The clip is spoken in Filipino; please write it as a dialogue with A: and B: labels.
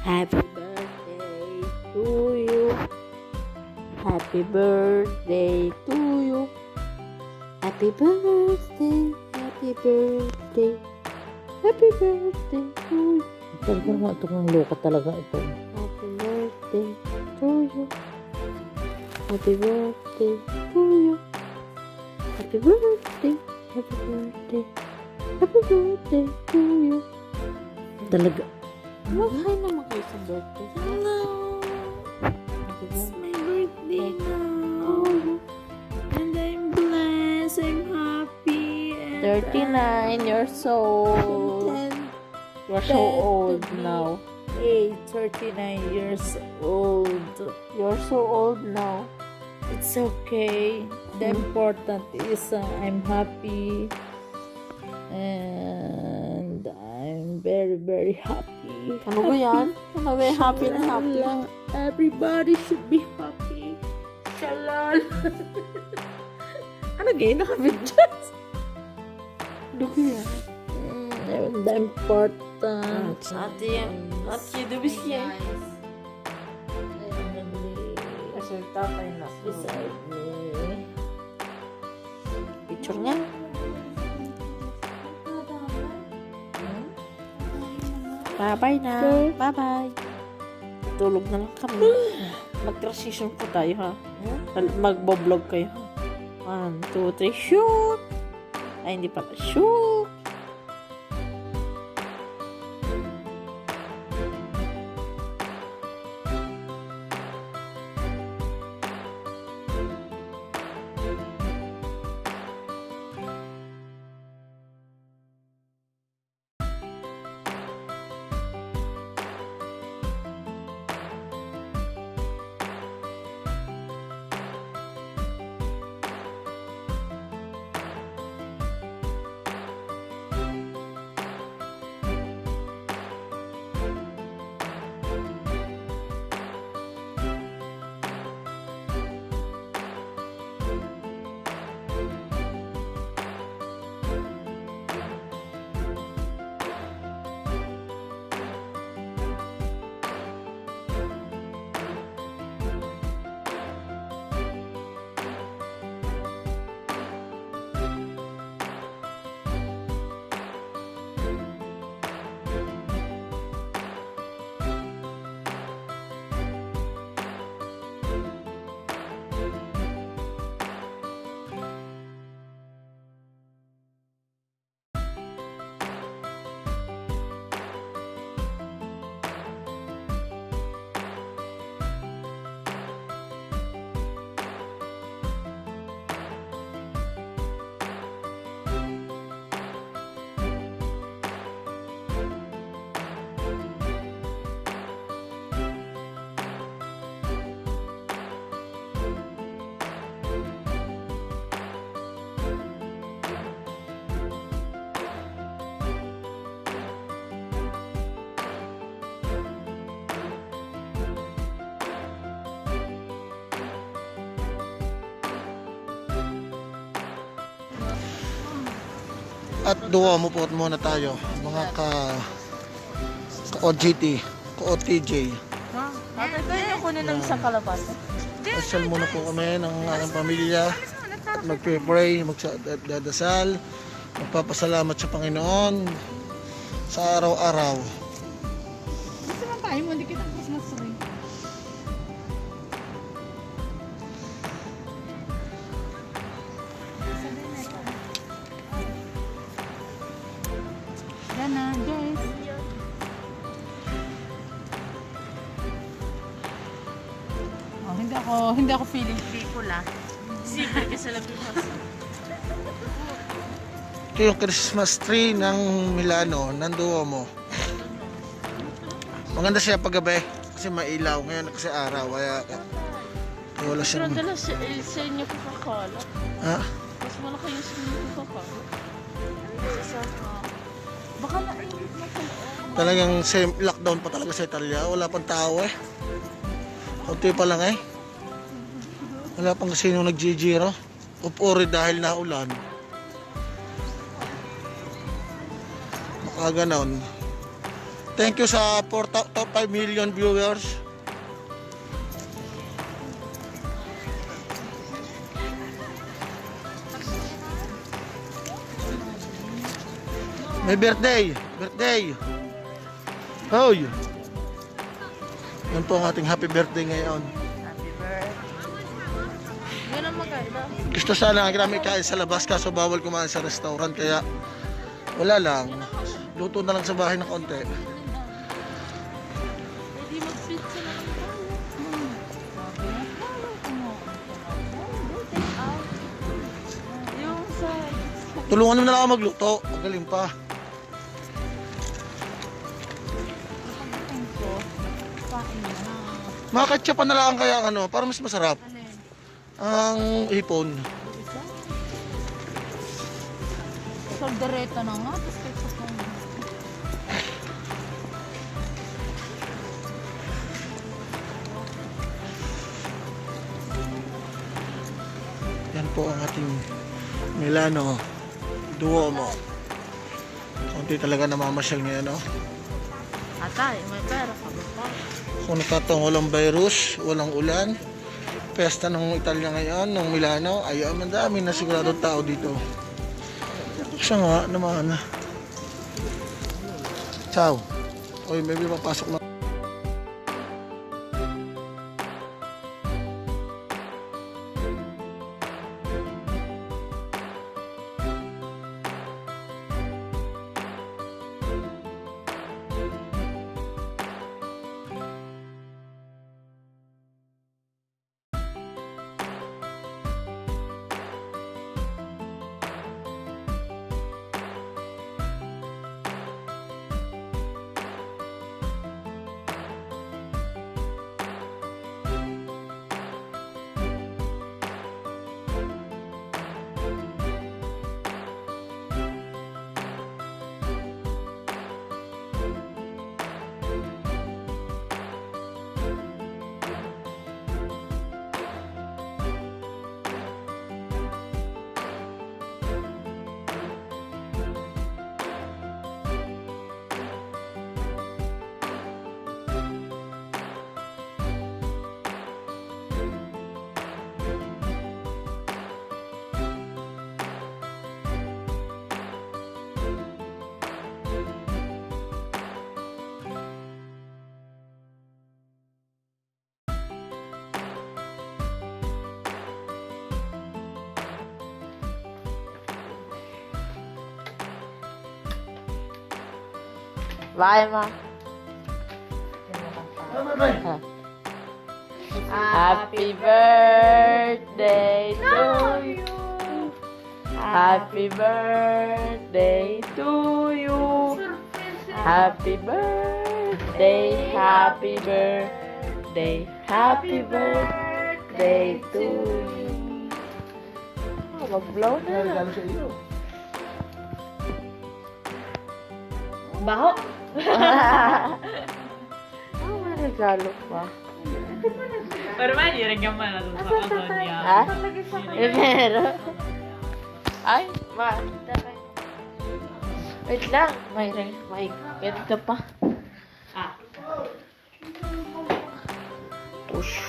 A: Happy birthday to you. Happy birthday to you. Happy birthday, happy birthday, happy birthday to you.
B: Talaga nga itong loka talaga ito.
A: Happy birthday to you. Happy birthday to you. Happy birthday, happy birthday, happy birthday to you.
B: Talaga.
A: Mag-hi naman kayo sa birthday.
B: Hello.
A: Happy
B: It's
A: birthday.
B: my birthday now.
A: Oh,
B: And I'm blessed. I'm happy. And
A: 39 years old. You're so old now.
B: 39 years old.
A: You're so old now.
B: It's okay. The important is I'm happy. And I'm very, very happy.
A: Ano ba yan? Ano ba yan? Happy na happy.
B: Shalala. Everybody should be happy. Shalal. Ano gaya naka-videos?
A: Ano ba yan?
B: And the important.
A: Ate, dubis yan. Kasi tatay na.
B: Beside me.
A: Picture niya. Bye-bye na. Bye-bye. Tulog na lang kami. Mag-transition po tayo, ha? Magbo-vlog kayo, ha? 1, 2, 3, shoot! Ay, hindi pala. Shoot!
C: At duwa mo po muna tayo mga ka-OGT, ka-OTJ.
A: Ate, pwede niyo kunin ng isang kalabasa?
C: Dasal muna po kami ng aking pamilya. Magpe-pray, magdadasal, magpapasalamat sa Panginoon sa araw-araw.
D: Gusto mo tayo mo, hindi kita Christmas tree. Yan na, guys. Oh, hindi ako feeling people
A: Simple ka sa labihan.
C: Ito yung Christmas tree ng Milano, ng Duomo. Maganda siya paggabi kasi mailaw. Ngayon kasi araw, kaya wala
A: Pero
C: siyang...
A: dala sa inyo Coca-Cola.
C: Ha?
A: Mas malaki yung sa inyo Coca-Cola. Baka nainit na sa loob.
C: Talagang lockdown pa talaga sa Italia. Wala pang tao eh. Kunti pa lang eh. Wala pang sino nag-giro. Upuri dahil naulan. Baka ganon. Thank you sa 5 million viewers. May birthday. Hoy. Yan po ang ating happy birthday ngayon.
A: Yun ang maganda.
C: Gusto sana kami kain sa labas kaso bawal kumain sa restaurant kaya wala lang. Luto na lang sa bahay ng konti.
A: Pwede mag-pizza na lang tayo. Yung sa...
C: Tulungan mo na lang ako magluto. Magaling pa. Makakatsa pa na lang kaya ano, para mas masarap. Ang hipon.
D: Soldereta na nga. Tapos ketchup na nga.
C: Yan po ang ating Milano Duomo. Kunti talaga namamasyal ngayon, no?
A: Atay, may pera ka ba pa?
C: Kung nakataong walang virus, walang ulan, pesta ng Italia ngayon, ng Milano, ay ang dami na sigurado tao dito. Siya nga naman. Ciao. Oy, maybe papasok na.
A: Bye, ma. Happy birthday to you. Happy birthday to you. Happy birthday, happy birthday, happy birthday to you. Oh, mag-blow na. Baho. Oh, may regalo pa.
D: Pero man, yung regyaman na doon sa kason niya.
A: Ha? Meron. Ay, ma. Wait lang. May ganito pa.
D: Ah.
A: Push.